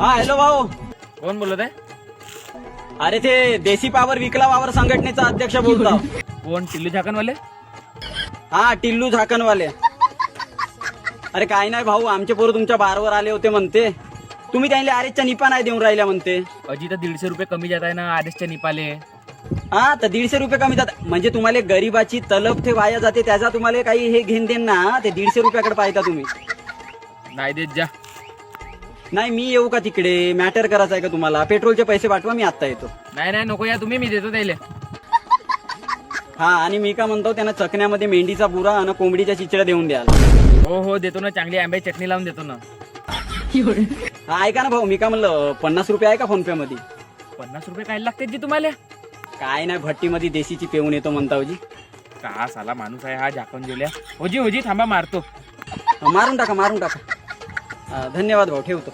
हा हॅलो भाऊ. कोण बोलत आहे? अरे ते देशी पावर विकला वावर संघटनेचा अध्यक्ष बोलतो. कोण? टिल्लू झाकणवाले? हा टिल्लू झाकणवाले. अरे काय नाही भाऊ, आमचे पोरं तुमच्या बारवर आले होते म्हणते. तुम्ही त्यांना आरेच्या निपा नाही देऊन राहिल्या म्हणते. अजी तर 150 रुपये कमी जात आहे ना आदेशच्या निपाले. हा तर 150 रुपये कमी जातात म्हणजे तुम्हाला गरीबाची तलब ते वाया जाते, त्याचा तुम्हाला काही हे घेण देण ना. ते 150 रुपयाकडे पाहिजे तुम्ही. नाही देत जा. नाही मी येऊ का तिकडे? मॅटर करायचं आहे का तुम्हाला? पेट्रोलचे पैसे पाठवा, मी आता येतो. नाही नाही नको या तुम्ही, मी देतो त्याला. हा आणि मी का म्हणतो, त्यांना चकण्यामध्ये मेंढीचा बुरा आणि कोंबडीच्या चिचड्या देऊन द्याल. हो हो देतो ना, चांगली आंब्याची चटणी लावून देतो ना. हा ऐका ना भाऊ, मी का म्हणलं 50 रुपये आहे का फोन पे मध्ये? 50 रुपये काय लागते जी तुम्हाला? काय नाही, भट्टीमध्ये देशीची पेऊन येतो म्हणता होजी. का साला माणूस आहे हा झाकण जेवल्या. होजी होजी थांबा मारतो. मारून टाका मारून टाका. धन्यवाद भाऊ, ठेवतो.